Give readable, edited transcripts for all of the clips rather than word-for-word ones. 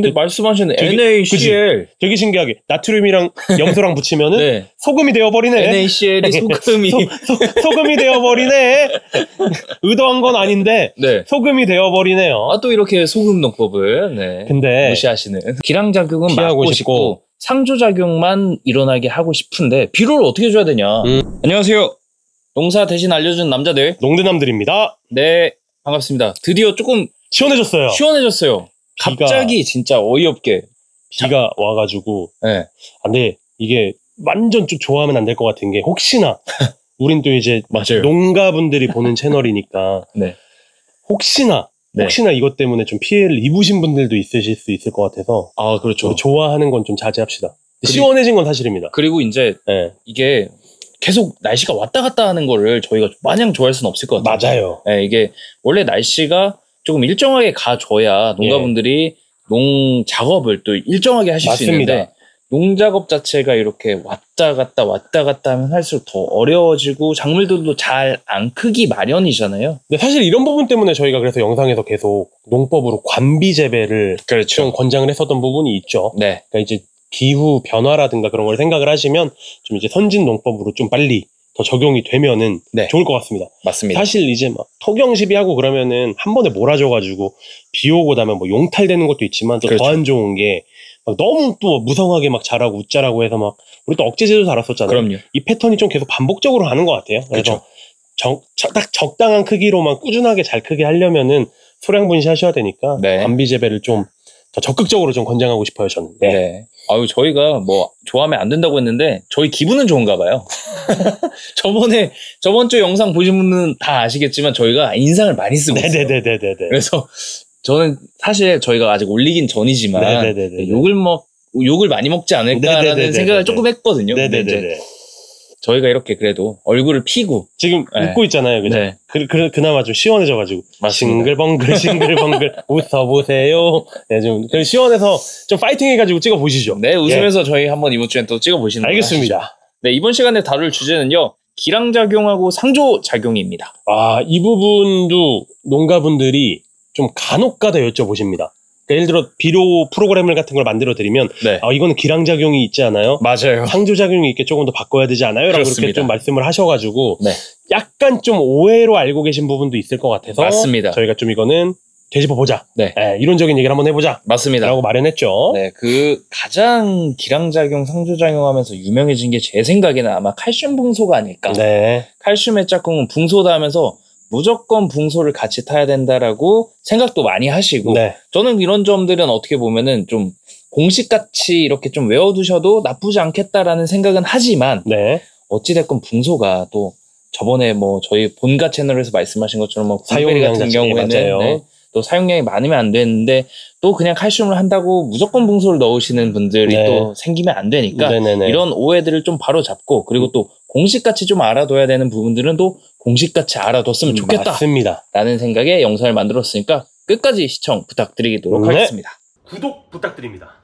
근데 말씀하신 NaCl 되게 신기하게 나트륨이랑 염소랑 붙이면은 네. 소금이 되어버리네. NaCl이 소금이 소금이 되어버리네. 의도한 건 아닌데 네. 소금이 되어버리네요. 또 이렇게 소금 농법을 네. 근데 무시하시는. 기량작용은 피하고 막고 싶고 상조작용만 일어나게 하고 싶은데 비료를 어떻게 줘야 되냐. 안녕하세요. 농사 대신 알려준 남자들 농대남들입니다. 네, 반갑습니다. 드디어 조금 시원해졌어요. 갑자기 진짜 어이없게 비가 와가지고 네. 근데 이게 완전 좀 좋아하면 안 될 것 같은 게 혹시나 우린 또 이제 맞아요. 농가분들이 보는 채널이니까 네. 혹시나 이것 때문에 좀 피해를 입으신 분들도 있으실 수 있을 것 같아서 그렇죠. 좋아하는 건 좀 자제합시다. 시원해진 건 사실입니다. 그리고 이제 이게 계속 날씨가 왔다 갔다 하는 거를 저희가 마냥 좋아할 수는 없을 것 같아요. 맞아요. 네, 이게 원래 날씨가 조금 일정하게 가줘야 농가분들이 농 작업을 또 일정하게 하실 수 있는데 농 작업 자체가 이렇게 왔다 갔다 하면 할수록 더 어려워지고 작물들도 잘 안 크기 마련이잖아요. 근데 사실 이런 부분 때문에 저희가 그래서 영상에서 계속 농법으로 관비 재배를 좀 권장을 했었던 부분이 있죠. 네. 그러니까 이제 기후 변화라든가 그런 걸 생각을 하시면 좀 이제 선진 농법으로 좀 빨리 더 적용이 되면은 좋을 것 같습니다. 맞습니다. 사실 이제 막 토경 시비하고 그러면은 한 번에 몰아줘가지고 비 오고 나면 뭐 용탈되는 것도 있지만 또 더 안 좋은 게 막 너무 또 무성하게 막 자라고 웃자라고 해서 막 우리 또 억제제도 달았었잖아요. 그럼요. 이 패턴이 좀 계속 반복적으로 가는 것 같아요. 그래서 딱 적당한 크기로만 꾸준하게 잘 크게 하려면은 소량 분시하셔야 되니까 관비 재배를 좀 더 적극적으로 좀 권장하고 싶어요, 저는. 네. 저희가 뭐 좋아하면 안 된다고 했는데 저희 기분은 좋은가 봐요. 저번 주 영상 보신 분은 다 아시겠지만 저희가 인상을 많이 쓰고 있어요. 네네네네네. 그래서 저는 사실 저희가 아직 올리긴 전이지만 욕을 많이 먹지 않을까라는 생각을 조금 했거든요. 근데 이제 저희가 이렇게 그래도 얼굴을 피고 지금 웃고 있잖아요, 그죠? 네. 그나마 좀 시원해져가지고 싱글벙글 웃어보세요. 네, 좀 시원해서 좀 파이팅해가지고 찍어보시죠. 네, 웃으면서 저희 한번 이번 주엔 또 찍어보시는 거 알겠습니다. 하시죠. 네, 이번 시간에 다룰 주제는요, 기량작용하고 상조작용입니다. 이 부분도 농가분들이 좀 간혹가다 여쭤보십니다. 그러니까 예를 들어 비료 프로그램을 같은 걸 만들어 드리면 이거는 기량작용이 있지 않아요? 맞아요. 상조작용이 있게 조금 더 바꿔야 되지 않아요? 라고 그렇게 좀 말씀을 하셔가지고 약간 좀 오해로 알고 계신 부분도 있을 것 같아서 맞습니다. 저희가 좀 이거는 되짚어보자. 이론적인 얘기를 한번 해보자. 맞습니다. 라고 마련했죠. 네, 가장 기량작용, 상조작용 하면서 유명해진 게 제 생각에는 아마 칼슘 붕소가 아닐까. 칼슘의 짝꿍은 붕소다 하면서 무조건 붕소를 같이 타야 된다라고 생각도 많이 하시고 저는 이런 점들은 어떻게 보면은 좀 공식같이 이렇게 좀 외워두셔도 나쁘지 않겠다라는 생각은 하지만 어찌됐건 붕소가 또 저번에 뭐 저희 본가 채널에서 말씀하신 것처럼 뭐 사용량 같은 경우에는 또 사용량이 많으면 안 되는데 또 그냥 칼슘을 한다고 무조건 붕소를 넣으시는 분들이 또 생기면 안 되니까 이런 오해들을 좀 바로 잡고 그리고 또 공식같이 좀 알아둬야 되는 부분들은 또 공식같이 알아뒀으면 좋겠다. 맞습니다. 라는 생각에 영상을 만들었으니까 끝까지 시청 부탁드리도록 하겠습니다. 구독 부탁드립니다.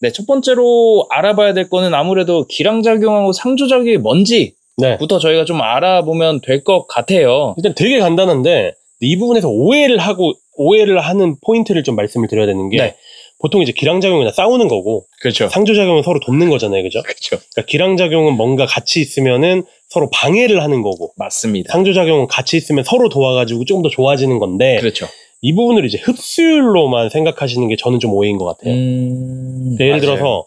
네, 첫 번째로 알아봐야 될 거는 아무래도 기량작용하고 상조작용이 뭔지부터 저희가 좀 알아보면 될 것 같아요. 일단 되게 간단한데 이 부분에서 오해를 하는 포인트를 좀 말씀을 드려야 되는 게 보통 이제 기량작용은 싸우는 거고 상조작용은 서로 돕는 거잖아요. 그죠? 그러니까 기량작용은 뭔가 같이 있으면은 서로 방해를 하는 거고 맞습니다. 상조작용은 같이 있으면 서로 도와가지고 조금 더 좋아지는 건데 이 부분을 이제 흡수율로만 생각하시는 게 저는 좀 오해인 것 같아요. 예를 들어서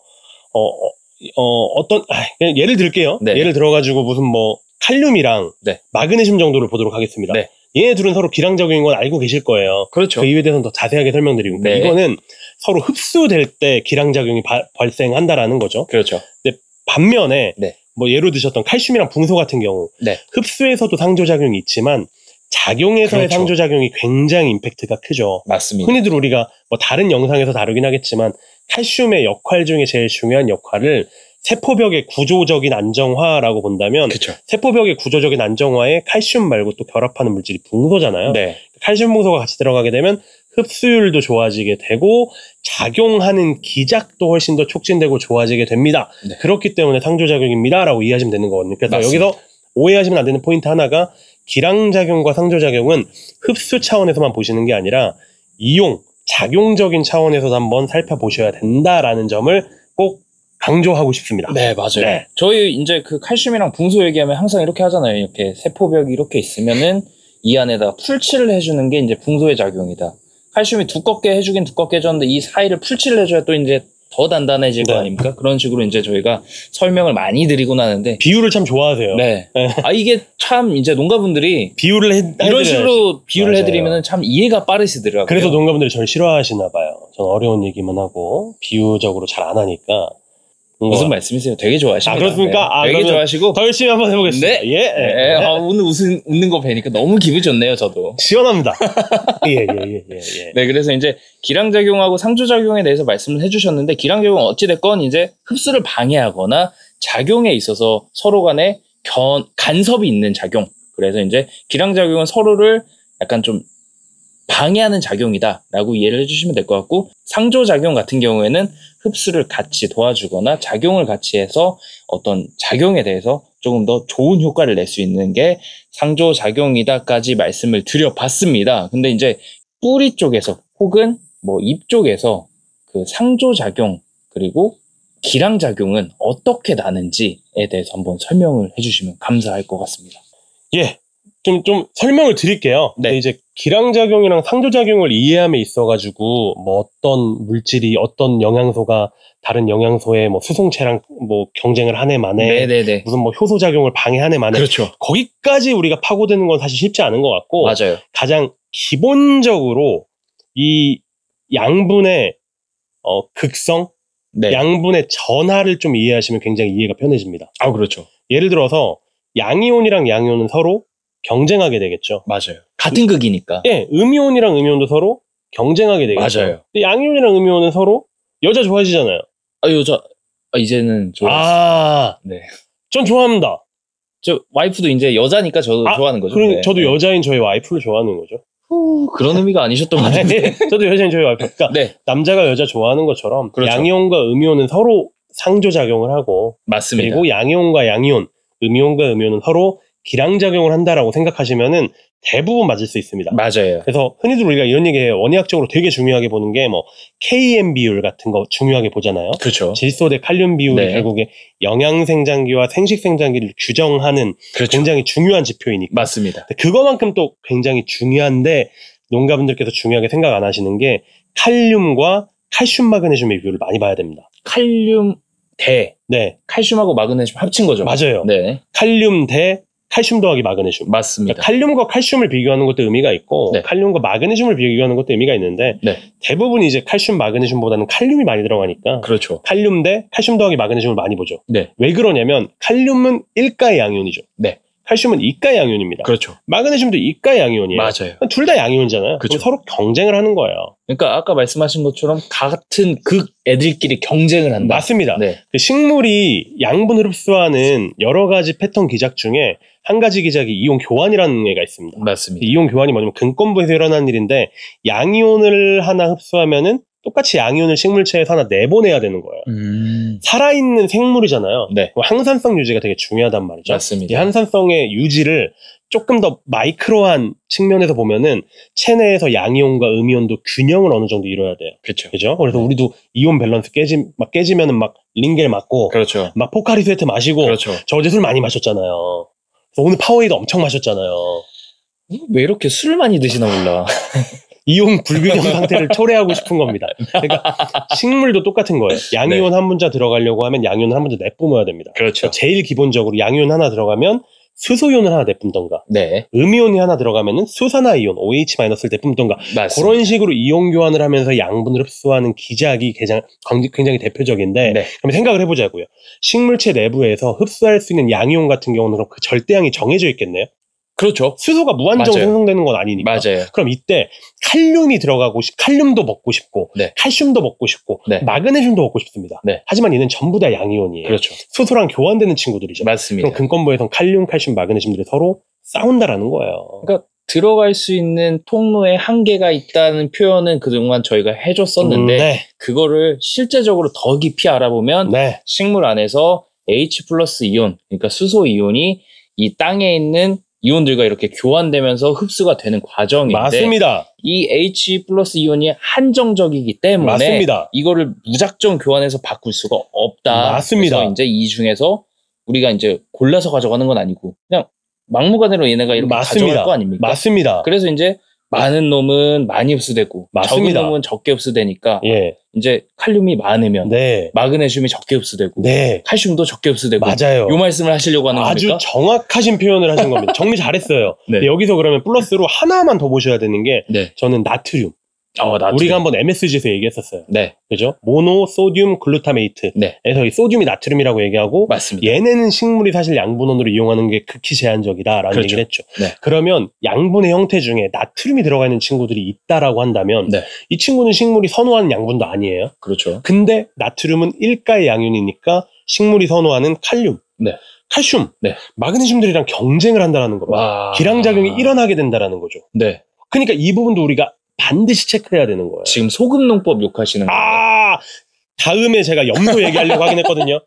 그냥 예를 들게요. 예를 들어가지고 무슨 뭐 칼륨이랑 마그네슘 정도를 보도록 하겠습니다. 얘네 둘은 서로 기량작용인 건 알고 계실 거예요. 그 이유에 대해서는 더 자세하게 설명드리고 이거는 서로 흡수될 때 기량작용이 발생한다라는 거죠. 근데 반면에 뭐 예로 드셨던 칼슘이랑 붕소 같은 경우 흡수에서도 상조작용이 있지만 작용에서의 상조작용이 굉장히 임팩트가 크죠. 맞습니다. 흔히들 우리가 뭐 다른 영상에서 다루긴 하겠지만 칼슘의 역할 중에 제일 중요한 역할을 세포벽의 구조적인 안정화라고 본다면 세포벽의 구조적인 안정화에 칼슘 말고 또 결합하는 물질이 붕소잖아요. 칼슘 붕소가 같이 들어가게 되면 흡수율도 좋아지게 되고 작용하는 기작도 훨씬 더 촉진되고 좋아지게 됩니다. 그렇기 때문에 상조작용입니다 라고 이해하시면 되는 거거든요. 그래서 여기서 오해하시면 안 되는 포인트 하나가 기량작용과 상조작용은 흡수 차원에서만 보시는 게 아니라 이용, 작용적인 차원에서도 한번 살펴보셔야 된다라는 점을 꼭 강조하고 싶습니다. 네, 맞아요. 네. 저희 이제 그 칼슘이랑 붕소 얘기하면 항상 이렇게 하잖아요. 이렇게 세포벽이 이렇게 있으면은 이 안에다가 풀칠을 해주는 게 이제 붕소의 작용이다. 칼슘이 두껍게 해주긴 두껍게 해줬는데 이 사이를 풀칠을 해줘야 또 이제 더 단단해질 거 아닙니까? 그런 식으로 이제 저희가 설명을 많이 드리곤 하는데. 비유를 참 좋아하세요. 네. 이게 참 이제 농가분들이 이런 식으로 비유를 해드리면 참 이해가 빠르시더라고요. 그래서 농가분들이 저를 싫어하시나 봐요. 저는 어려운 얘기만 하고 비유적으로 잘 안 하니까. 무슨 말씀이세요? 되게 좋아하십니다. 그렇습니까? 네. 되게 좋아하시고 더 열심히 한번 해보겠습니다. 네. 예. 오늘 웃는 거 뵈니까 너무 기분이 좋네요, 저도. 시원합니다. 예. 네, 그래서 이제 기량작용하고 상조작용에 대해서 말씀을 해주셨는데, 기량작용은 어찌됐건 이제 흡수를 방해하거나 작용에 있어서 서로 간에 간섭이 있는 작용. 그래서 이제 기량작용은 서로를 약간 좀 방해하는 작용이다라고 이해를 해주시면 될 것 같고, 상조작용 같은 경우에는 흡수를 같이 도와주거나 작용을 같이 해서 어떤 작용에 대해서 조금 더 좋은 효과를 낼 수 있는 게 상조작용이다까지 말씀을 드려봤습니다. 근데 이제 뿌리 쪽에서 혹은 뭐 잎 쪽에서 그 상조작용 그리고 기량작용은 어떻게 나는지에 대해서 한번 설명을 해주시면 감사할 것 같습니다. 예. 좀 설명을 드릴게요. 네. 이제 기량작용이랑 상조작용을 이해함에 있어가지고 뭐 어떤 물질이 어떤 영양소가 다른 영양소의 뭐 수송체랑 뭐 경쟁을 하네 마네 무슨 뭐 효소작용을 방해하네 마네 그렇죠. 거기까지 우리가 파고드는 건 사실 쉽지 않은 것 같고 맞아요. 가장 기본적으로 이 양분의 극성 양분의 전하를 좀 이해하시면 굉장히 이해가 편해집니다. 그렇죠. 예를 들어서 양이온이랑 양이온은 서로 경쟁하게 되겠죠. 맞아요. 같은 극이니까. 예, 음이온이랑 음이온도 서로 경쟁하게 되겠죠. 맞아요. 근데 양이온이랑 음이온은 서로 여자 좋아하시잖아요. 여자 이제는 좋아해요. 네. 전 좋아합니다. 저 와이프도 이제 여자니까 저도 좋아하는 거죠. 네. 저도 여자인 저희 와이프를 좋아하는 거죠. 그런 의미가 아니셨던 것 같은데. 저도 여자인 저희 와이프. 그러니까 남자가 여자 좋아하는 것처럼 그렇죠. 양이온과 음이온은 서로 상조작용을 하고 맞습니다. 그리고 양이온과 양이온, 음이온과 음이온은 서로 기량작용을 한다라고 생각하시면은 대부분 맞을 수 있습니다. 맞아요. 그래서 흔히들 우리가 이런 얘기해요. 원의학적으로 되게 중요하게 보는 게 뭐 KM 비율 같은 거 중요하게 보잖아요. 그렇죠. 질소 대 칼륨 비율이 결국에 영양생장기와 생식생장기를 규정하는 굉장히 중요한 지표이니까. 맞습니다. 그거만큼 또 굉장히 중요한데 농가분들께서 중요하게 생각 안 하시는 게 칼륨과 칼슘 마그네슘의 비율을 많이 봐야 됩니다. 칼륨 대 칼슘하고 마그네슘 합친 거죠. 맞아요. 네. 칼륨 대 칼슘 더하기 마그네슘. 맞습니다. 그러니까 칼륨과 칼슘을 비교하는 것도 의미가 있고 칼륨과 마그네슘을 비교하는 것도 의미가 있는데 대부분 이제 칼슘 마그네슘보다는 칼륨이 많이 들어가니까 그렇죠. 칼륨 대 칼슘 더하기 마그네슘을 많이 보죠. 왜 그러냐면 칼륨은 1가의 양이온이죠. 칼슘은 2가의 양이온입니다. 그렇죠. 마그네슘도 2가의 양이온이에요. 맞아요. 둘 다 양이온이잖아요. 그럼 서로 경쟁을 하는 거예요. 그러니까 아까 말씀하신 것처럼 같은 극 애들끼리 경쟁을 한다. 맞습니다. 그 식물이 양분을 흡수하는 여러 가지 패턴 기작 중에 한 가지 기작이 이온 교환이라는 애가 있습니다. 맞습니다. 이온 교환이 뭐냐면 근권부에서 일어나는 일인데 양이온을 하나 흡수하면은 똑같이 양이온을 식물체에서 하나 내보내야 되는 거예요. 살아있는 생물이잖아요. 항산성 유지가 되게 중요하단 말이죠. 맞습니다. 이 항산성의 유지를 조금 더 마이크로한 측면에서 보면은 체내에서 양이온과 음이온도 균형을 어느 정도 이뤄야 돼요. 그렇죠. 그죠? 그래서 우리도 이온 밸런스 깨지면은 막 링겔 맞고, 그렇죠. 막 포카리 스웨트 마시고, 그렇죠. 저 어제 술 많이 마셨잖아요. 오늘 파워에이드 엄청 마셨잖아요. 왜 이렇게 술을 많이 드시나 몰라. 이온 불균형 상태를 초래하고 싶은 겁니다. 그러니까 식물도 똑같은 거예요. 양이온 한 분자 들어가려고 하면 양이온 한 분자 내뿜어야 됩니다. 그렇죠. 그러니까 제일 기본적으로 양이온 하나 들어가면 수소이온을 하나 내뿜던가 음이온이 하나 들어가면은 수산화이온 OH-를 내뿜던가 그런 식으로 이온 교환을 하면서 양분을 흡수하는 기작이 굉장히 대표적인데 그럼 생각을 해보자고요. 식물체 내부에서 흡수할 수 있는 양이온 같은 경우는 그럼 그 절대량이 정해져 있겠네요. 그렇죠. 수소가 무한정 생성되는 건 아니니까. 맞아요. 그럼 이때 칼륨이 들어가고 칼륨도 먹고 싶고 칼슘도 먹고 싶고 마그네슘도 먹고 싶습니다. 하지만 얘는 전부 다 양이온이에요. 그렇죠. 수소랑 교환되는 친구들이죠. 맞습니다. 그럼 근권부에선 칼륨, 칼슘, 마그네슘들이 서로 싸운다라는 거예요. 그러니까 들어갈 수 있는 통로에 한계가 있다는 표현은 그동안 저희가 해줬었는데 그거를 실제적으로 더 깊이 알아보면 식물 안에서 H 플러스 이온, 그러니까 수소 이온이 이 땅에 있는 이온들과 이렇게 교환되면서 흡수가 되는 과정인데 맞습니다. 이 H 플러스 이온이 한정적이기 때문에 맞습니다. 이거를 무작정 교환해서 바꿀 수가 없다. 맞습니다. 그래서 이제 이 중에서 우리가 이제 골라서 가져가는 건 아니고 그냥 막무가내로 얘네가 이렇게 맞습니다. 가져갈 거 아닙니까? 맞습니다. 그래서 이제 많은 놈은 많이 흡수되고 맞습니다. 적은 놈은 적게 흡수되니까 예. 이제 칼륨이 많으면 네. 마그네슘이 적게 흡수되고 네. 칼슘도 적게 흡수되고 맞아요. 요 말씀을 하시려고 하는 아주 겁니까? 정확하신 표현을 하신 겁니다. 정리 잘했어요. 네. 여기서 그러면 플러스로 하나만 더 보셔야 되는 게 네. 저는 나트륨. 나트륨. 우리가 한번 MSG에서 얘기했었어요. 네. 그죠? 모노 소듐 글루타메이트. 네. 에서 이 소듐이 나트륨이라고 얘기하고 맞습니다. 얘네는 식물이 사실 양분원으로 이용하는 게 극히 제한적이다라는 그렇죠. 얘기를 했죠. 네. 그러면 양분의 형태 중에 나트륨이 들어가 있는 친구들이 있다라고 한다면 네. 이 친구는 식물이 선호하는 양분도 아니에요. 그렇죠. 근데 나트륨은 일가의 양윤이니까 식물이 선호하는 칼륨, 네. 칼슘, 네. 마그네슘들이랑 경쟁을 한다라는 겁니다. 와. 기량작용이 일어나게 된다라는 거죠. 네. 그러니까 이 부분도 우리가 반드시 체크해야 되는 거예요. 지금 소금농법 욕하시는 거예요. 다음에 제가 염소 얘기하려고 하긴 했거든요.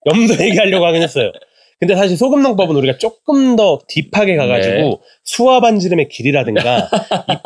염소 얘기하려고 하긴 했어요. 근데 사실 소금농법은 우리가 조금 더 딥하게 가가지고 네. 수화반지름의 길이라든가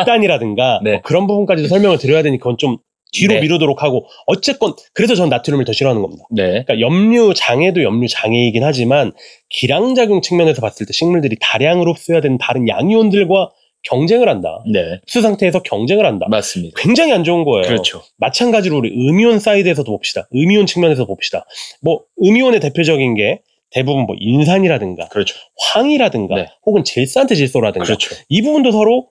입단이라든가 네. 뭐 그런 부분까지도 설명을 드려야 되니 그건 좀 뒤로 네. 미루도록 하고 어쨌건 그래서 전 나트륨을 더 싫어하는 겁니다. 네. 그러니까 염류장애도 염류장애이긴 하지만 기량작용 측면에서 봤을 때 식물들이 다량으로 흡수해야 되는 다른 양이온들과 경쟁을 한다. 네. 흡수 상태에서 경쟁을 한다. 맞습니다. 굉장히 안 좋은 거예요. 그렇죠. 마찬가지로 우리 음이온 사이드에서도 봅시다. 음이온 측면에서 봅시다. 뭐 음이온의 대표적인 게 대부분 뭐 인산이라든가 그렇죠. 황이라든가 네. 혹은 질산테질소라든가 그렇죠. 이 부분도 서로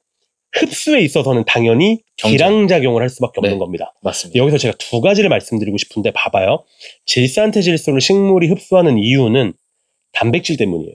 흡수에 있어서는 당연히 경쟁. 기량작용을 할 수밖에 없는 네. 겁니다. 맞습니다. 여기서 제가 두 가지를 말씀드리고 싶은데 봐봐요. 질산테질소를 식물이 흡수하는 이유는 단백질 때문이에요.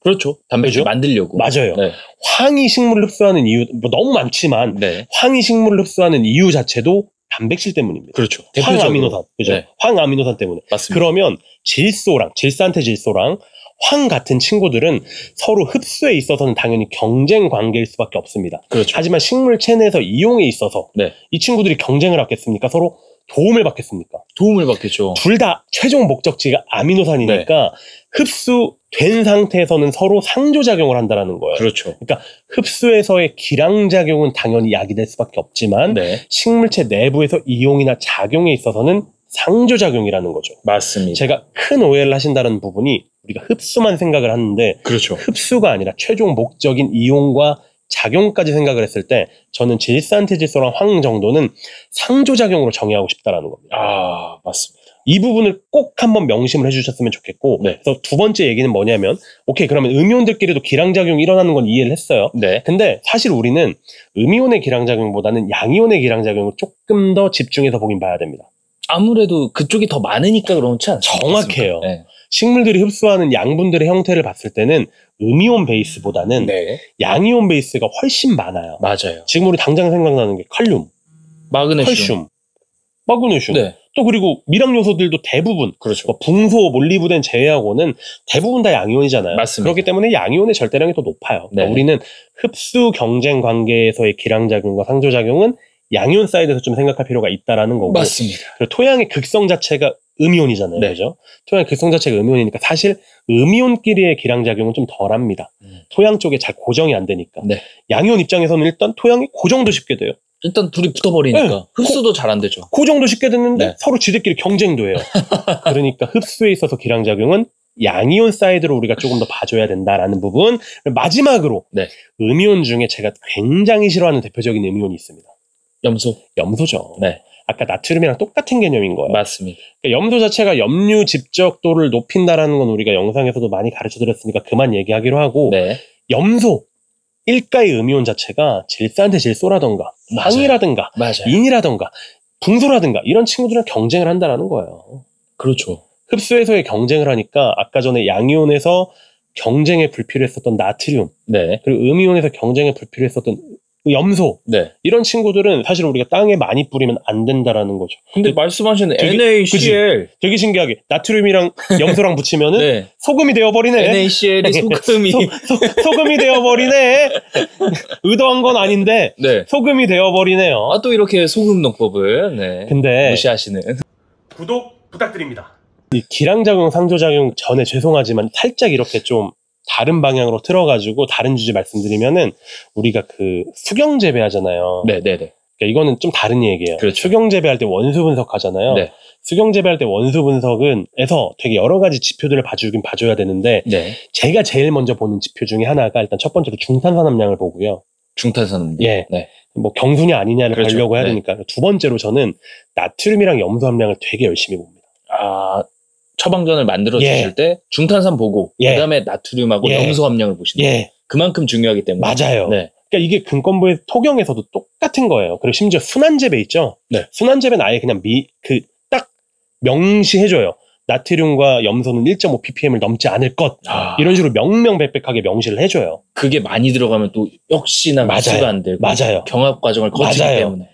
그렇죠. 단백질 그죠? 만들려고. 맞아요. 네. 황이 식물을 흡수하는 이유 뭐 너무 많지만 네. 황이 식물을 흡수하는 이유 자체도 단백질 때문입니다. 그렇죠. 황아미노산, 그죠? 네. 황아미노산 때문에. 맞습니다. 그러면 질소랑 질산테질소랑 황 같은 친구들은 서로 흡수에 있어서는 당연히 경쟁 관계일 수밖에 없습니다. 그렇죠. 하지만 식물 체내에서 이용에 있어서 네. 이 친구들이 경쟁을 하겠습니까? 서로 도움을 받겠습니까? 도움을 받겠죠. 둘 다 최종 목적지가 아미노산이니까 흡수된 상태에서는 서로 상조작용을 한다는 거예요. 그렇죠. 그러니까 흡수에서의 기량작용은 당연히 약이 될 수밖에 없지만 네. 식물체 내부에서 이용이나 작용에 있어서는 상조작용이라는 거죠. 맞습니다. 제가 큰 오해를 하신다는 부분이 우리가 흡수만 생각을 하는데 그렇죠. 흡수가 아니라 최종 목적인 이용과 작용까지 생각을 했을 때 저는 질산테질소랑 황 정도는 상조작용으로 정의하고 싶다라는 겁니다. 아, 맞습니다. 이 부분을 꼭 한번 명심을 해주셨으면 좋겠고 네. 그래서 두 번째 얘기는 뭐냐면 오케이 그러면 음이온들끼리도 기량작용이 일어나는 건 이해를 했어요. 네. 근데 사실 우리는 음이온의 기량작용보다는 양이온의 기량작용을 조금 더 집중해서 보긴 봐야 됩니다. 아무래도 그쪽이 더 많으니까 그렇지 않습니까? 정확해요. 네. 식물들이 흡수하는 양분들의 형태를 봤을 때는 음이온 베이스보다는 네. 양이온 베이스가 훨씬 많아요. 맞아요. 지금 우리 당장 생각나는 게 칼륨, 마그네슘. 칼슘, 마그네슘. 네. 또 그리고 미량 요소들도 대부분 그렇죠. 뭐 붕소, 몰리브덴 제외하고는 대부분 다 양이온이잖아요. 맞습니다. 그렇기 때문에 양이온의 절대량이 더 높아요. 네. 그러니까 우리는 흡수 경쟁 관계에서의 기량작용과 상조작용은 양이온 사이드에서 좀 생각할 필요가 있다라는 거고. 맞습니다. 그리고 토양의 극성 자체가 음이온이잖아요. 네. 그죠? 토양의 극성 자체가 음이온이니까 사실 음이온끼리의 기량작용은 좀 덜합니다. 토양 쪽에 잘 고정이 안 되니까. 네. 양이온 입장에서는 일단 토양이 고정도 쉽게 돼요. 일단 둘이 붙어버리니까 네. 흡수도 잘 안 되죠. 고정도 쉽게 됐는데 네. 서로 지들끼리 경쟁도 해요. 그러니까 흡수에 있어서 기량작용은 양이온 사이드로 우리가 조금 더 봐줘야 된다라는 부분. 마지막으로 네. 음이온 중에 제가 굉장히 싫어하는 대표적인 음이온이 있습니다. 염소. 염소죠. 네. 아까 나트륨이랑 똑같은 개념인 거예요. 맞습니다. 그러니까 염소 자체가 염류 집적도를 높인다라는 건 우리가 영상에서도 많이 가르쳐드렸으니까 그만 얘기하기로 하고 네. 염소 일가의 음이온 자체가 질산테질소라던가 맞아요. 황이라든가 맞아요. 인이라던가 붕소라든가 이런 친구들이랑 경쟁을 한다라는 거예요. 그렇죠. 흡수에서의 경쟁을 하니까 아까 전에 양이온에서 경쟁에 불필요했었던 나트륨 네. 그리고 음이온에서 경쟁에 불필요했었던 염소 네. 이런 친구들은 사실 우리가 땅에 많이 뿌리면 안 된다라는 거죠. 근데 말씀하시는 되게- NaCl. 되게 신기하게 나트륨이랑 염소랑 붙이면은 네. 소금이 되어버리네. NaCl이 소금이. 소금이 되어버리네. 의도한 건 아닌데 네. 소금이 되어버리네요. 아, 또 이렇게 소금 농법을 네. 근데 무시하시는. 구독 부탁드립니다. 이 기량작용, 상조작용 전에 죄송하지만 살짝 이렇게 좀 다른 방향으로 틀어가지고 다른 주제 말씀드리면은 우리가 그 수경 재배하잖아요. 네네네. 그러니까 이거는 좀 다른 얘기예요. 그렇죠. 수경 재배할 때 원수 분석하잖아요. 네. 수경 재배할 때 원수 분석에서 되게 여러 가지 지표들을 봐줘야 되는데 네. 제가 제일 먼저 보는 지표 중에 하나가 일단 첫 번째로 중탄산 함량을 보고요. 중탄산 함량. 예. 네. 뭐 경수냐 아니냐를 그렇죠. 보려고 해야 네. 되니까. 두 번째로 저는 나트륨이랑 염소 함량을 되게 열심히 봅니다. 아, 처방전을 만들어 예. 주실 때 중탄산 보고 예. 그다음에 나트륨하고 예. 염소 함량을 보시는 거예요. 예. 그만큼 중요하기 때문에. 맞아요. 네. 그러니까 이게 근권부의 토경에서도 똑같은 거예요. 그리고 심지어 순환재배 있죠? 네. 순환재배는 아예 그냥 딱 명시해줘요. 나트륨과 염소는 1.5ppm을 넘지 않을 것. 이런 식으로 명명백백하게 명시를 해줘요. 그게 많이 들어가면 또 역시나 맞아요. 안 되고 맞아요. 경합 과정을 거치기 맞아요. 때문에.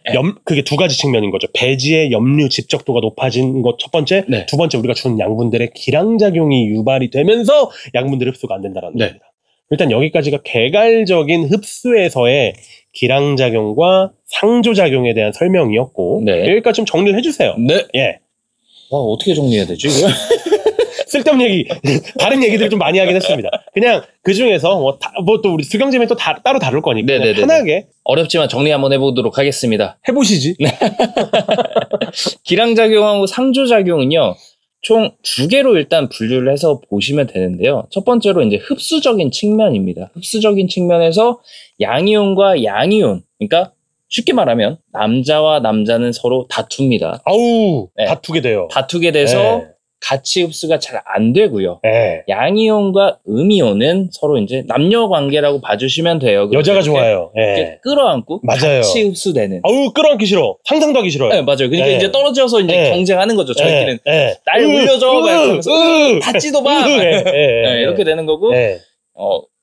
그게 두 가지 측면인 거죠. 배지의 염류 집적도가 높아진 것 첫 번째, 네. 두 번째 우리가 주는 양분들의 기량작용이 유발이 되면서 양분들의 흡수가 안 된다는 네. 겁니다. 일단 여기까지가 개괄적인 흡수에서의 기량작용과 상조작용에 대한 설명이었고 네. 여기까지 좀 정리를 해주세요. 네. 예. 와, 어떻게 정리해야 되지? 쓸데없는 얘기, 다른 얘기들을 좀 많이 하긴 했습니다. 그냥 그 중에서 뭐 또 우리 수경재면 또 따로 다룰 거니까 그냥 편하게 어렵지만 정리 한번 해보도록 하겠습니다. 해보시지. 기량작용하고 상조작용은요, 총 두 개로 일단 분류를 해서 보시면 되는데요. 첫 번째로 이제 흡수적인 측면입니다. 흡수적인 측면에서 양이온과 양이온, 그러니까 쉽게 말하면 남자와 남자는 서로 다툽니다. 아우, 네. 다투게 돼요. 다투게 돼서 네. 같이 흡수가 잘 안 되고요. 네. 양이온과 음이온은 서로 이제 남녀 관계라고 봐주시면 돼요. 여자가 좋아요. 이렇게 끌어안고 맞아요. 같이 흡수되는. 아우, 끌어안기 싫어. 상상도 하기 싫어요. 네, 맞아요. 그러니까 네. 이제 떨어져서 이제 네. 경쟁하는 거죠. 저희끼리는 네. 날 올려줘 막 이러면서 받지도 마. 네, 이렇게 되는 거고. 네.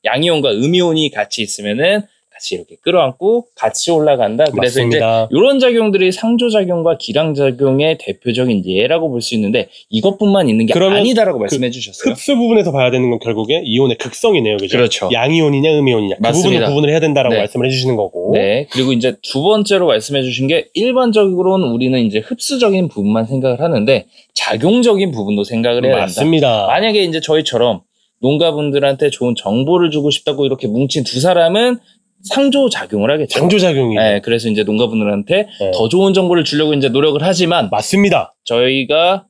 양이온과 음이온이 같이 있으면은 같이 이렇게 끌어안고 같이 올라간다. 그래서 맞습니다. 이제 이런 작용들이 상조작용과 기량작용의 대표적인 예라고 볼 수 있는데 이것뿐만 있는 게 아니다라고 말씀해 주셨어요. 흡수 부분에서 봐야 되는 건 결국에 이온의 극성이네요. 그죠? 그렇죠. 양이온이냐 음이온이냐. 그 부분을 구분을 해야 된다라고 네. 말씀을 해주시는 거고. 네. 그리고 이제 두 번째로 말씀해 주신 게 일반적으로는 우리는 이제 흡수적인 부분만 생각을 하는데 작용적인 부분도 생각을 해야 된다. 맞습니다. 만약에 이제 저희처럼 농가분들한테 좋은 정보를 주고 싶다고 이렇게 뭉친 두 사람은 상조작용을 하겠죠. 상조작용이. 네, 그래서 이제 농가분들한테 네. 더 좋은 정보를 주려고 이제 노력을 하지만 맞습니다. 저희가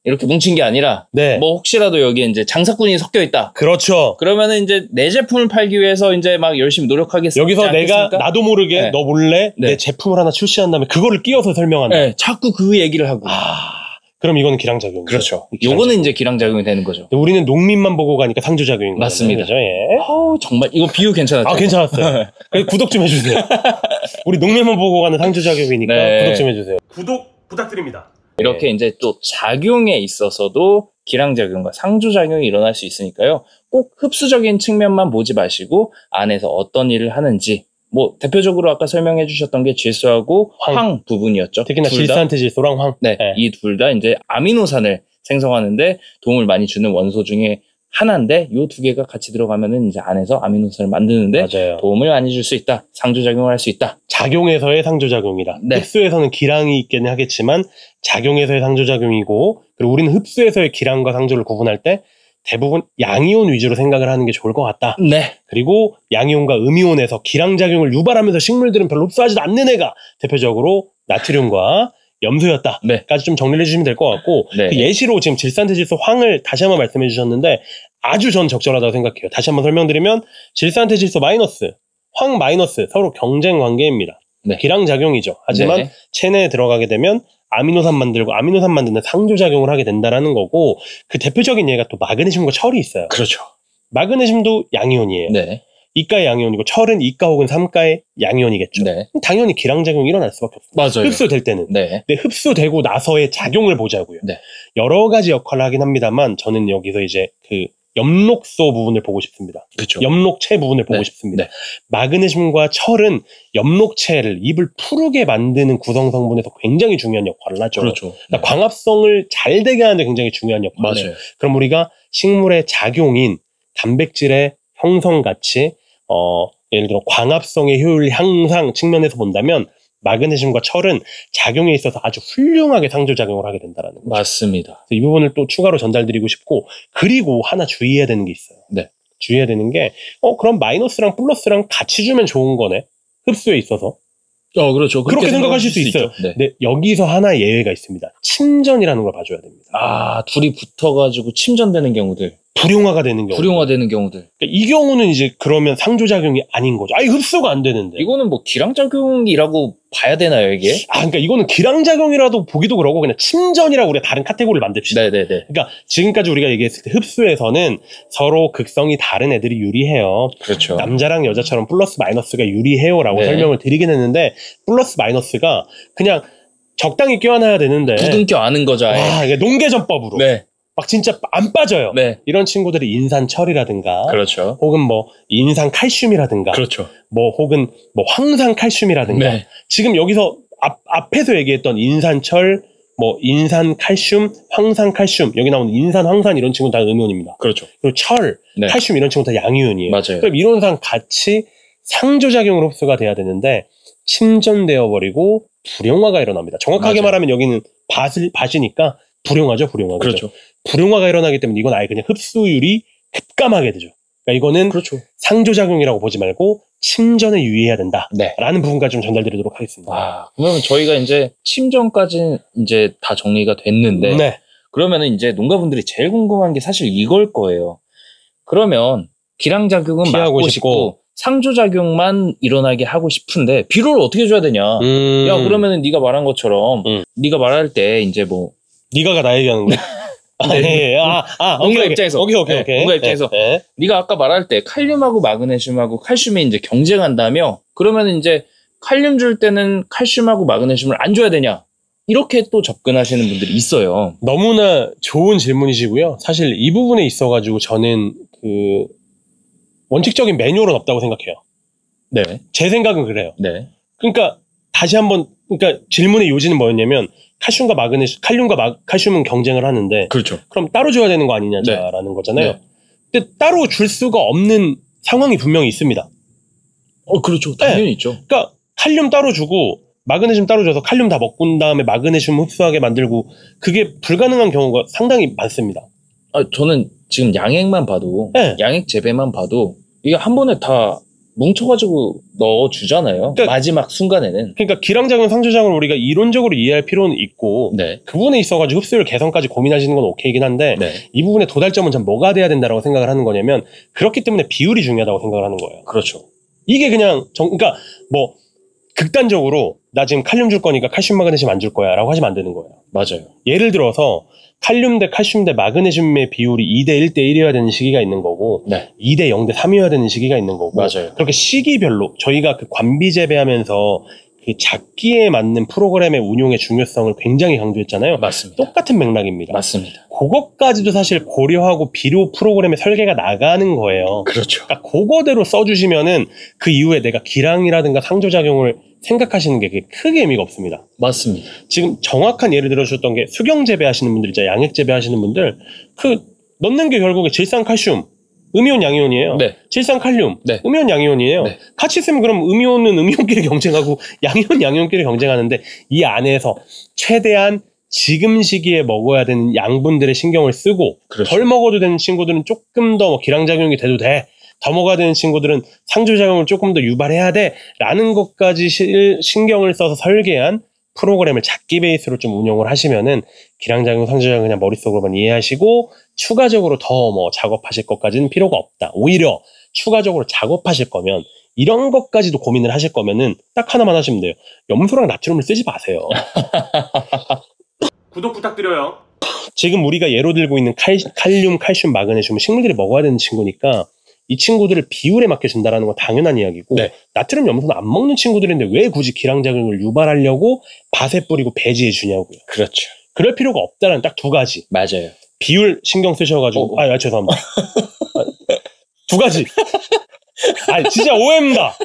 이렇게 뭉친 게 아니라 네. 뭐 혹시라도 여기에 이제 장사꾼이 섞여 있다. 그렇죠. 그러면은 이제 내 제품을 팔기 위해서 이제 막 열심히 노력하겠습니다. 여기서 내가 나도 모르게 네. 너 몰래 네. 내 제품을 하나 출시한 다음에 그거를 끼워서 설명한다. 네, 자꾸 그 얘기를 하고. 그럼 이거는 기량작용이죠. 그렇죠. 요거는 이제 기량작용이 되는 거죠. 우리는 농민만 보고 가니까 상조작용인 거죠. 맞습니다. 그죠? 예. 정말 이거 비유 괜찮았죠? 괜찮았어요. 구독 좀 해주세요. 우리 농민만 보고 가는 상조작용이니까 네. 구독 좀 해주세요. 구독 부탁드립니다. 이렇게 이제 또 작용에 있어서도 기량작용과 상조작용이 일어날 수 있으니까요. 꼭 흡수적인 측면만 보지 마시고 안에서 어떤 일을 하는지 뭐 대표적으로 아까 설명해 주셨던 게 질소하고 황 부분이었죠. 특히나 질산테질소랑 황. 네, 이 둘 다 이제 아미노산을 생성하는데 도움을 많이 주는 원소 중에 하나인데 요 두 개가 같이 들어가면은 이제 안에서 아미노산을 만드는데 맞아요. 도움을 많이 줄 수 있다. 상조작용을 할 수 있다. 작용에서의 상조작용이다. 네. 흡수에서는 기량이 있기는 하겠지만 작용에서의 상조작용이고 그리고 우리는 흡수에서의 기량과 상조를 구분할 때 대부분 양이온 위주로 생각을 하는 게 좋을 것 같다. 네. 그리고 양이온과 음이온에서 기량작용을 유발하면서 식물들은 별로 흡수하지도 않는 애가 대표적으로 나트륨과 염소였다. 네. 까지 좀 정리를 해주시면 될 것 같고 네. 그 예시로 지금 질산테질소 황을 다시 한번 말씀해 주셨는데 아주 전 적절하다고 생각해요. 다시 한번 설명드리면 질산테질소 마이너스, 황 마이너스 서로 경쟁 관계입니다. 네. 기량작용이죠. 하지만 네. 체내에 들어가게 되면 아미노산 만들고 아미노산 만드는 상조작용을 하게 된다라는 거고 그 대표적인 예가 또 마그네슘과 철이 있어요. 그렇죠. 마그네슘도 양이온이에요. 네. 이가의 양이온이고 철은 이가 혹은 삼가의 양이온이겠죠. 네. 당연히 기량작용이 일어날 수밖에 없어요. 맞아요. 흡수될 때는. 네. 근데 흡수되고 나서의 작용을 보자고요. 네. 여러 가지 역할을 하긴 합니다만 저는 여기서 이제 그 엽록소 부분을 보고 싶습니다. 그렇죠. 엽록체 부분을 보고 네. 싶습니다. 네. 마그네슘과 철은 엽록체를 잎을 푸르게 만드는 구성 성분에서 굉장히 중요한 역할을 하죠. 그렇죠. 그러니까 광합성을 잘 되게 하는데 굉장히 중요한 역할을 해요. 맞아요. 그럼 우리가 식물의 작용인 단백질의 형성 가치, 예를 들어 광합성의 효율 향상 측면에서 본다면 마그네슘과 철은 작용에 있어서 아주 훌륭하게 상조작용을 하게 된다는 거죠. 맞습니다. 이 부분을 또 추가로 전달드리고 싶고 그리고 하나 주의해야 되는 게 있어요. 네. 주의해야 되는 게 그럼 마이너스랑 플러스랑 같이 주면 좋은 거네. 흡수에 있어서. 그렇죠. 그렇게 생각하실 수 있어요. 네. 근데 여기서 하나의 예외가 있습니다. 침전이라는 걸 봐줘야 됩니다. 둘이 붙어가지고 침전되는 경우들. 불용화가 되는 경우. 불용화되는 경우들. 그러니까 이 경우는 이제 그러면 상조작용이 아닌 거죠. 흡수가 안 되는데. 이거는 뭐 기량작용이라고 봐야 되나요, 이게? 그러니까 이거는 기량작용이라도 보기도 그러고 그냥 침전이라고 우리가 다른 카테고리를 만듭시다. 네네네. 그러니까 지금까지 우리가 얘기했을 때 흡수에서는 서로 극성이 다른 애들이 유리해요. 그렇죠. 남자랑 여자처럼 플러스 마이너스가 유리해요라고 설명을 드리긴 했는데 플러스 마이너스가 그냥 적당히 껴안아야 되는데 굳은 껴안은 거죠. 이게 농개전법으로. 네. 막 진짜 안 빠져요. 네. 이런 친구들이 인산철이라든가, 그렇죠. 혹은 뭐 인산칼슘이라든가, 그렇죠. 혹은 황산칼슘이라든가. 네. 지금 여기서 앞에서 얘기했던 인산철, 인산칼슘, 황산칼슘, 여기 나오는 인산, 황산 이런 친구는 다 음이온입니다. 그렇죠. 그리고 철, 네. 칼슘 이런 친구는 다 양이온이에요. 맞아요. 그럼 이론상 같이 상조작용으로 흡수가 돼야 되는데 침전되어 버리고 불용화가 일어납니다. 정확하게 말하면 여기는 밭이니까 불용화죠, 불용화. 그렇죠. 불용화가 일어나기 때문에 이건 아예 그냥 흡수율이 급감하게 되죠. 그러니까 이거는 그렇죠. 상조작용이라고 보지 말고 침전에 유의해야 된다. 네. 라는 부분까지 좀 전달드리도록 하겠습니다. 그러면 저희가 이제 침전까지 이제 다 정리가 됐는데, 네. 그러면은 이제 농가분들이 제일 궁금한 게 사실 이걸 거예요. 그러면 기량작용은 막고 싶고 상조작용만 일어나게 하고 싶은데 비료를 어떻게 줘야 되냐? 야, 그러면은 네가 말한 것처럼 네가 말할 때 이제 네가가 나 얘기하는 거야. 농가 입장에서. 오케이. 농가 입장에서. 네. 네가 아까 말할 때 칼륨하고 마그네슘하고 칼슘이 이제 경쟁한다며? 그러면 이제 칼륨 줄 때는 칼슘하고 마그네슘을 안 줘야 되냐? 이렇게 또 접근하시는 분들이 있어요. 너무나 좋은 질문이시고요. 사실 이 부분에 있어가지고 저는 원칙적인 매뉴얼은 없다고 생각해요. 네. 제 생각은 그래요. 네. 그러니까 그러니까 질문의 요지는 뭐였냐면 칼슘과 칼슘은 경쟁을 하는데 그렇죠. 그럼 따로 줘야 되는 거 아니냐라는 거잖아요. 네. 근데 따로 줄 수가 없는 상황이 분명히 있습니다. 그렇죠. 당연히 있죠. 그러니까 칼륨 따로 주고 마그네슘 따로 줘서 칼륨 다 먹고 난 다음에 마그네슘 흡수하게 만들고 그게 불가능한 경우가 상당히 많습니다. 저는 지금 양액만 봐도 양액 재배만 봐도 이게 한 번에 다 뭉쳐가지고 넣어주잖아요. 그러니까, 마지막 순간에는. 그러니까 기량작용, 상조작용을 우리가 이론적으로 이해할 필요는 있고 그 부분에 있어가지고 흡수율 개선까지 고민하시는 건 오케이긴 한데 이 부분의 도달점은 전 뭐가 돼야 된다고 생각을 하는 거냐면 그렇기 때문에 비율이 중요하다고 생각을 하는 거예요. 그렇죠. 이게 그냥 그러니까 극단적으로 나 지금 칼륨 줄 거니까 칼슘 마그네슘 안 줄 거야 라고 하시면 안 되는 거예요. 맞아요. 예를 들어서 칼륨 대 칼슘 대 마그네슘의 비율이 2대 1대 1이어야 되는 시기가 있는 거고 2대 0 대 3이어야 되는 시기가 있는 거고 맞아요. 그렇게 시기별로 저희가 관비 재배하면서 작기에 맞는 프로그램의 운용의 중요성을 굉장히 강조했잖아요. 맞습니다. 똑같은 맥락입니다. 맞습니다. 그것까지도 사실 고려하고 비료 프로그램의 설계가 나가는 거예요. 그렇죠. 그러니까 그거대로 써주시면은 그 이후에 내가 기량이라든가 상조작용을 생각하시는 게 크게 의미가 없습니다. 맞습니다. 지금 정확한 예를 들어주셨던 게 수경 재배하시는 분들 있잖아요. 양액 재배하시는 분들 넣는 게 결국에 질산칼슘 음이온 양이온이에요. 질산칼륨 음이온 양이온이에요. 같이 쓰면 그럼 음이온은 음이온끼리 경쟁하고 양이온 양이온끼리 경쟁하는데 이 안에서 최대한 지금 시기에 먹어야 되는 양분들의 신경을 쓰고 덜 먹어도 되는 친구들은 조금 더 기량작용이 돼도 돼. 더 먹어야 되는 친구들은 상조작용을 조금 더 유발해야 돼 라는 것까지 신경을 써서 설계한 프로그램을 작기 베이스로 좀 운영을 하시면은 기량작용, 상조작용 그냥 머릿속으로만 이해하시고 추가적으로 더 작업하실 것까지는 필요가 없다. 오히려 추가적으로 작업하실 거면 이런 것까지도 고민을 하실 거면은 딱 하나만 하시면 돼요. 염소랑 나트륨을 쓰지 마세요. 구독 부탁드려요. 지금 우리가 예로 들고 있는 칼륨, 칼슘, 마그네슘은 식물들이 먹어야 되는 친구니까 이 친구들을 비율에 맞게 준다라는 건 당연한 이야기고 나트륨, 염소는 안 먹는 친구들인데 왜 굳이 기량작용을 유발하려고 밭에 뿌리고 배지해 주냐고요. 그렇죠. 그럴 필요가 없다는 딱 두 가지. 맞아요. 비율 신경 쓰셔가지고 죄송합니다. 두 가지. 진짜 오해입니다.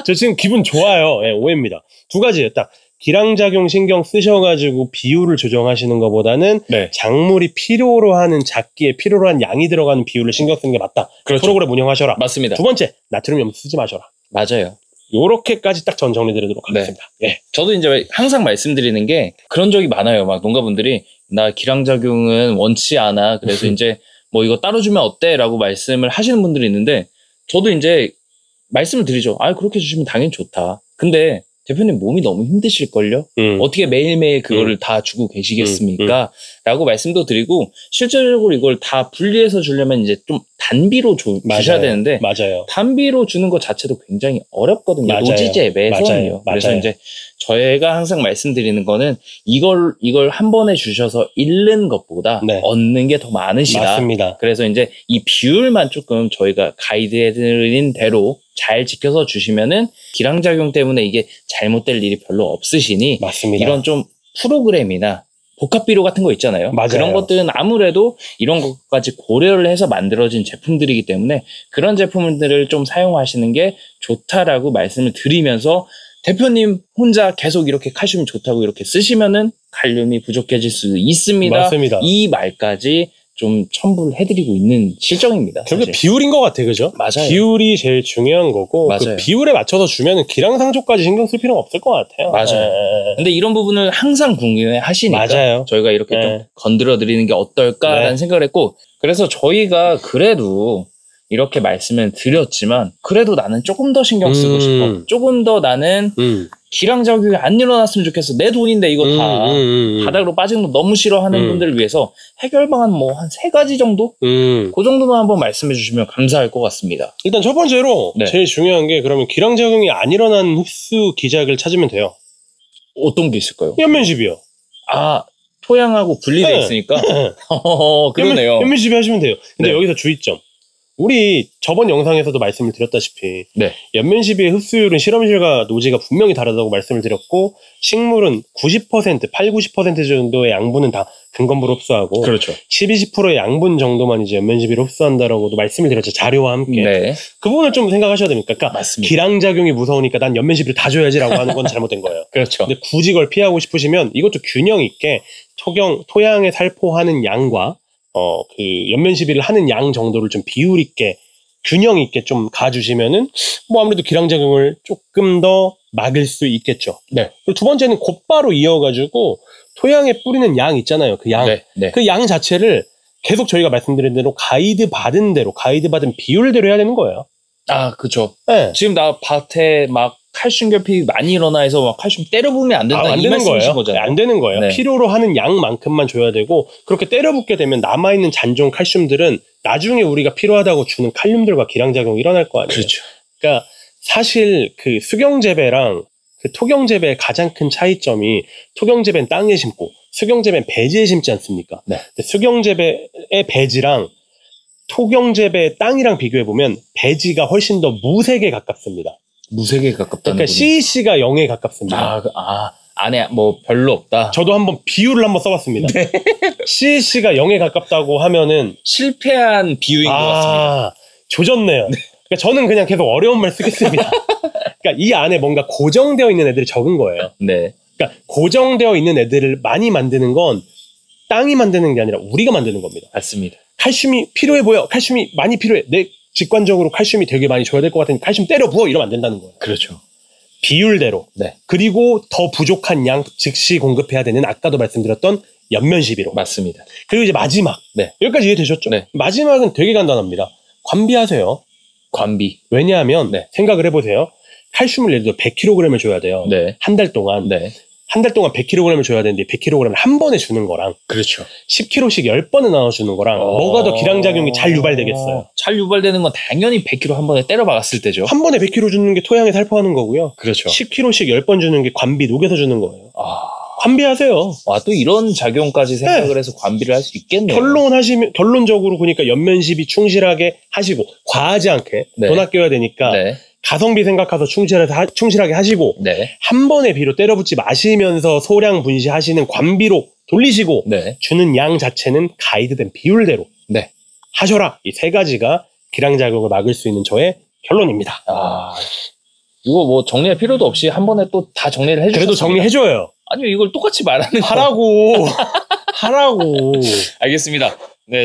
저 지금 기분 좋아요. 오해입니다. 두 가지예요. 딱 기량작용 신경 쓰셔가지고 비율을 조정하시는 것보다는 작물이 필요로 하는 작기에 필요로 한 양이 들어가는 비율을 신경 쓰는 게 맞다. 그렇죠. 프로그램 운영하셔라. 맞습니다. 두 번째, 나트륨 염소 쓰지 마셔라. 맞아요. 요렇게까지 딱 전 정리드리도록 하겠습니다. 저도 이제 항상 말씀드리는 게 그런 적이 많아요. 막 농가분들이 나 기량작용은 원치 않아. 그래서 이제 뭐 이거 따로 주면 어때? 라고 말씀을 하시는 분들이 있는데 저도 이제 말씀을 드리죠. 아, 그렇게 주시면 당연히 좋다. 근데 대표님 몸이 너무 힘드실걸요? 어떻게 매일매일 그거를 다 주고 계시겠습니까? 라고 말씀도 드리고, 실질적으로 이걸 다 분리해서 주려면 이제 좀 단비로 주셔야 되는데, 맞아요. 단비로 주는 것 자체도 굉장히 어렵거든요. 맞아요. 노지제매선이요. 그래서 이제 저희가 항상 말씀드리는 거는 이걸 한 번에 주셔서 잃는 것보다 네. 얻는 게 더 많으시다. 맞습니다. 그래서 이제 이 비율만 조금 저희가 가이드해드린 대로 잘 지켜서 주시면은 기량작용 때문에 이게 잘못될 일이 별로 없으시니 맞습니다. 이런 좀 프로그램이나 복합비료 같은 거 있잖아요. 맞아요. 그런 것들은 아무래도 이런 것까지 고려를 해서 만들어진 제품들이기 때문에 그런 제품들을 좀 사용하시는 게 좋다라고 말씀을 드리면서 대표님 혼자 계속 이렇게 칼슘이 좋다고 이렇게 쓰시면은 칼륨이 부족해질 수 있습니다. 맞습니다. 이 말까지 좀 첨부를 해드리고 있는 실정입니다. 결국 비율인 것 같아요, 그죠? 맞아요. 비율이 제일 중요한 거고 맞아요. 그 비율에 맞춰서 주면은 기량상조까지 신경 쓸 필요는 없을 것 같아요. 맞아요. 근데 이런 부분을 항상 궁금해하시니까 맞아요. 저희가 이렇게 좀 건드려드리는 게 어떨까라는 생각을 했고 그래서 저희가 그래도 이렇게 말씀을 드렸지만 그래도 나는 조금 더 신경 쓰고 싶어. 조금 더 나는 기량작용이 안 일어났으면 좋겠어. 내 돈인데 이거 다 바닥으로 빠지는 거 너무 싫어하는 분들을 위해서 해결 방안 뭐 한 3가지 정도? 그 정도만 한번 말씀해 주시면 감사할 것 같습니다. 일단 첫 번째로 제일 중요한 게 그러면 기량작용이 안 일어난 흡수 기작을 찾으면 돼요. 어떤 게 있을까요? 연면시비요. 아, 토양하고 분리돼 있으니까? 그러네요. 연면시비 하시면 돼요. 근데 여기서 주의점. 우리 저번 영상에서도 말씀을 드렸다시피 연면시비의 흡수율은 실험실과 노지가 분명히 다르다고 말씀을 드렸고 식물은 90%, 80-90% 정도의 양분은 다 근검부로 흡수하고 그렇죠. 10-20%의 양분 정도만 이제 연면시비로 흡수한다라고도 말씀을 드렸죠. 자료와 함께. 그 부분을 좀 생각하셔야 됩니까? 그러니까 맞습니다. 기량작용이 무서우니까 난 연면시비를 다 줘야지라고 하는 건 잘못된 거예요. 그렇죠. 근데 굳이 그걸 피하고 싶으시면 이것도 균형 있게 토양에 살포하는 양과 그 연면시비를 하는 양 정도를 좀 비율 있게 균형 있게 좀 가주시면은 뭐 아무래도 기량작용을 조금 더 막을 수 있겠죠. 그리고 두 번째는 곧바로 이어가지고 토양에 뿌리는 양 있잖아요. 그 양. 그 양 자체를 계속 저희가 말씀드린 대로 가이드 받은 비율대로 해야 되는 거예요. 아, 그쵸. 지금 나 밭에 막 칼슘 결핍이 많이 일어나 해서 막 칼슘 때려부으면 안 된다. 안 되는 거예요. 안 되는 거예요. 필요로 하는 양만큼만 줘야 되고 그렇게 때려붓게 되면 남아있는 잔존 칼슘들은 나중에 우리가 필요하다고 주는 칼륨들과 기량작용이 일어날 거 아니에요. 그렇죠. 그러니까 사실 그 수경재배랑 그 토경재배의 가장 큰 차이점이 토경재배는 땅에 심고 수경재배는 배지에 심지 않습니까? 근데 수경재배의 배지랑 토경재배의 땅이랑 비교해보면 배지가 훨씬 더 무색에 가깝습니다. 무색에 가깝다는 그러니까 CEC가 0에 가깝습니다. 안에 뭐 별로 없다. 저도 한번 비율을 한번 써봤습니다. CEC가 0에 가깝다고 하면은 실패한 비유인 것 같습니다. 조졌네요. 그러니까 저는 그냥 계속 어려운 말 쓰겠습니다. 그러니까 이 안에 뭔가 고정되어 있는 애들이 적은 거예요. 그러니까 고정되어 있는 애들을 많이 만드는 건 땅이 만드는 게 아니라 우리가 만드는 겁니다. 맞습니다. 칼슘이 필요해 보여. 칼슘이 많이 필요해. 내 직관적으로 칼슘이 되게 많이 줘야 될 것 같으니 칼슘 때려 부어 이러면 안 된다는 거예요. 그렇죠. 비율대로. 그리고 더 부족한 양 즉시 공급해야 되는 아까도 말씀드렸던 연면시비로. 맞습니다. 그리고 이제 마지막. 여기까지 이해되셨죠? 마지막은 되게 간단합니다. 관비하세요. 관비. 왜냐하면 생각을 해보세요. 칼슘을 예를 들어 100kg을 줘야 돼요. 한 달 동안. 한 달 동안 100kg을 줘야 되는데 100kg을 한 번에 주는 거랑 그렇죠. 10kg씩 10번을 나눠주는 거랑 뭐가 더 기량작용이 잘 유발되겠어요? 잘 유발되는 건 당연히 100kg 한 번에 때려 박았을 때죠. 한 번에 100kg 주는 게 토양에 살포하는 거고요. 그렇죠. 10kg씩 10번 주는 게 관비 녹여서 주는 거예요. 관비하세요. 또 이런 작용까지 생각을 해서 관비를 할 수 있겠네요. 결론적으로 그러니까 연면시비 충실하게 하시고 과하지 않게 돈 아껴야 되니까 가성비 생각해서 충실하게 하시고 한 번에 비로 때려붙지 마시면서 소량 분시하시는 관비로 돌리시고 주는 양 자체는 가이드된 비율대로 하셔라. 이 3가지가 기량작용을 막을 수 있는 저의 결론입니다. 이거 뭐 정리할 필요도 없이 한 번에 또 다 정리를 해주셨습니다. 그래도 정리해줘요. 아니요, 이걸 똑같이 말하는 하라고. 하라고. 알겠습니다.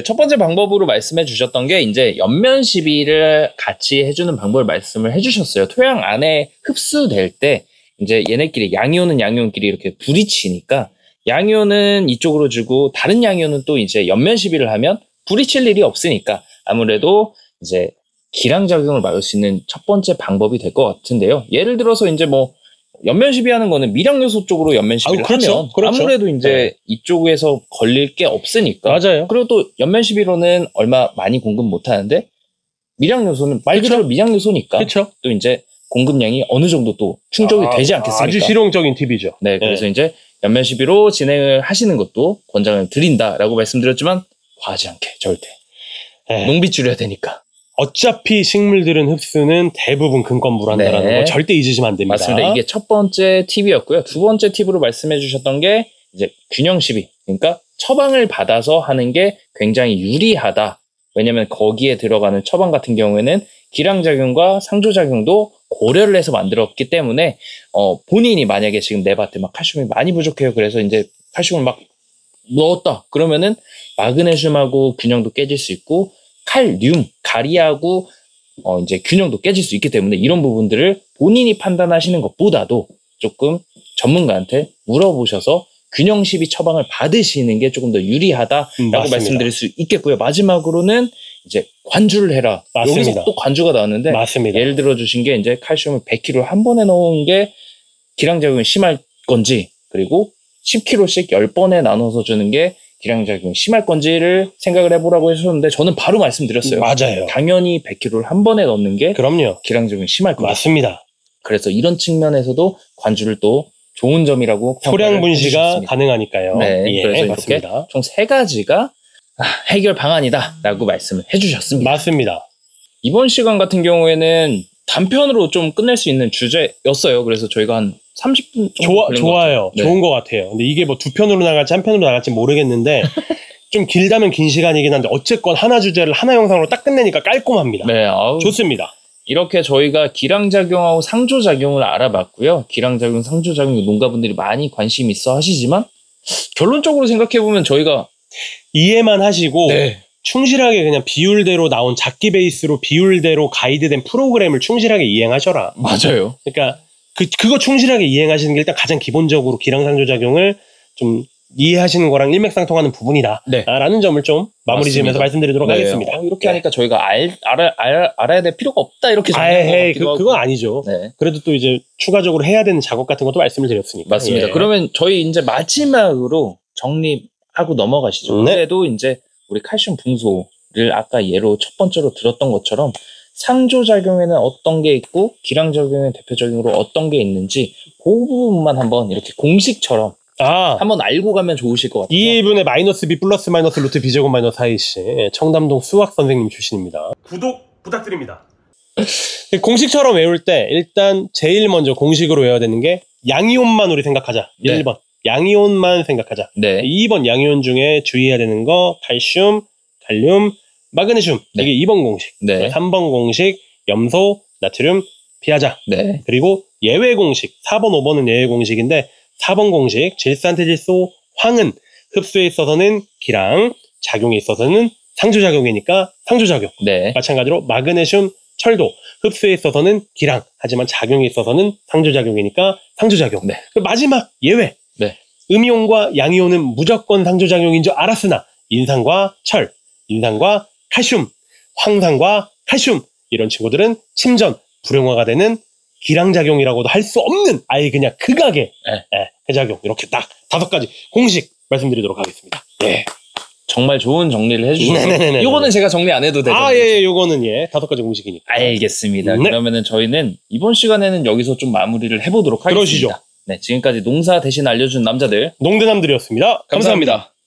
첫 번째 방법으로 말씀해 주셨던 게 이제 연면 시비를 같이 해주는 방법을 말씀을 해주셨어요. 토양 안에 흡수될 때 이제 얘네끼리 양이온은 양이온끼리 이렇게 부딪히니까 양이온은 이쪽으로 주고 다른 양이온은 또 이제 연면 시비를 하면 부딪힐 일이 없으니까 아무래도 이제 기량작용을 막을 수 있는 첫 번째 방법이 될 것 같은데요. 예를 들어서 이제 뭐 연면 시비하는 거는 미량 요소 쪽으로 연면 시비를 하면 아무래도 이제 이쪽에서 걸릴 게 없으니까. 맞아요. 그리고 또 연면 시비로는 얼마 많이 공급 못 하는데 미량 요소는 말 그대로 미량 요소니까 또 이제 공급량이 어느 정도 또 충족이 되지 않겠습니까? 아주 실용적인 팁이죠. 네, 그래서 이제 연면 시비로 진행을 하시는 것도 권장을 드린다라고 말씀드렸지만 과하지 않게 절대. 농비 줄여야 되니까. 어차피 식물들은 흡수는 대부분 근권불한다라는 거 절대 잊으시면 안 됩니다. 맞습니다. 이게 첫 번째 팁이었고요. 두 번째 팁으로 말씀해 주셨던 게 이제 균형 시비. 그러니까 처방을 받아서 하는 게 굉장히 유리하다. 왜냐면 거기에 들어가는 처방 같은 경우에는 기량작용과 상조작용도 고려를 해서 만들었기 때문에 본인이 만약에 지금 내 밭에 막 칼슘이 많이 부족해요. 그래서 이제 칼슘을 막 넣었다. 그러면은 마그네슘하고 균형도 깨질 수 있고 칼륨, 가리하고 이제 균형도 깨질 수 있기 때문에 이런 부분들을 본인이 판단하시는 것보다도 조금 전문가한테 물어보셔서 균형 시비 처방을 받으시는 게 조금 더 유리하다라고 말씀드릴 수 있겠고요. 마지막으로는 이제 관주를 해라. 맞습니다. 여기서 또 관주가 나왔는데 맞습니다. 예를 들어 주신 게 이제 칼슘을 100kg 한 번에 넣은 게 기량작용이 심할 건지 그리고 10kg씩 10번에 나눠서 주는 게 기량작용이 심할 건지를 생각을 해보라고 해주셨는데 저는 바로 말씀드렸어요. 맞아요. 당연히 100kg를 한 번에 넣는 게 그럼요. 기량작용이 심할 겁니다. 맞습니다. 그래서 이런 측면에서도 관주를 또 좋은 점이라고 소량 분시가 가능하니까요. 네, 그래서 맞습니다. 이렇게 총 3가지가 해결 방안이다라고 말씀을 해주셨습니다. 맞습니다. 이번 시간 같은 경우에는 단편으로 좀 끝낼 수 있는 주제였어요. 그래서 저희가 한 30분 정도 좋아요. 네. 좋은 것 같아요. 근데 이게 뭐 2편으로 나갈지 1편으로 나갈지 모르겠는데 좀 길다면 긴 시간이긴 한데 어쨌건 하나 주제를 하나 영상으로 딱 끝내니까 깔끔합니다. 네, 좋습니다. 이렇게 저희가 기량작용하고 상조작용을 알아봤고요. 기량작용, 상조작용 농가분들이 많이 관심 있어 하시지만 결론적으로 생각해보면 저희가 이해만 하시고 충실하게 그냥 비율대로 나온 작기 베이스로 비율대로 가이드된 프로그램을 충실하게 이행하셔라. 맞아요. 그러니까 그거 충실하게 이행하시는 게 일단 가장 기본적으로 기량상조작용을 좀 이해하시는 거랑 일맥상통하는 부분이다. 라는 점을 좀 마무리 지으면서 말씀드리도록 하겠습니다. 이렇게 하니까 저희가 알아야 될 필요가 없다 이렇게 그건 아니죠. 그래도 또 이제 추가적으로 해야 되는 작업 같은 것도 말씀을 드렸으니까. 맞습니다. 그러면 저희 이제 마지막으로 정리하고 넘어가시죠. 그래도 이제 우리 칼슘 붕소를 아까 예로 첫 번째로 들었던 것처럼 상조작용에는 어떤 게 있고 기량작용에는 대표적으로 어떤 게 있는지 그 부분만 한번 이렇게 공식처럼 한번 알고 가면 좋으실 것 같아요. 2분의 마이너스 B 플러스 마이너스 루트 B제곱 마이너스 4AC 청담동 수학 선생님 출신입니다. 구독 부탁드립니다. 공식처럼 외울 때 일단 제일 먼저 공식으로 외워야 되는 게 양이온만 우리 생각하자. 1번 양이온만 생각하자. 2번 양이온 중에 주의해야 되는 거 칼슘, 칼륨, 마그네슘 이게 2번 공식. 3번 공식 염소, 나트륨, 피하자. 그리고 예외 공식 4번, 5번은 예외 공식인데 4번 공식 질산태질소, 황은 흡수에 있어서는 기량, 작용에 있어서는 상조작용이니까 상조작용. 마찬가지로 마그네슘, 철도 흡수에 있어서는 기량, 하지만 작용에 있어서는 상조작용이니까 상조작용. 마지막 예외. 음이온과 양이온은 무조건 상조작용인 줄 알았으나 인산과 철, 인산과 칼슘, 황산과 칼슘 이런 친구들은 침전, 불용화가 되는 기량작용이라고도 할 수 없는 아예 그냥 극악의 해작용. 이렇게 딱 5가지 공식 말씀드리도록 하겠습니다. 정말 좋은 정리를 해주셨어요. 이거는 제가 정리 안 해도 되죠? 요거는 5가지 공식이니까. 알겠습니다. 그러면은 저희는 이번 시간에는 여기서 좀 마무리를 해보도록 하겠습니다. 그러시죠. 지금까지 농사 대신 알려준 남자들 농대남들이었습니다. 감사합니다.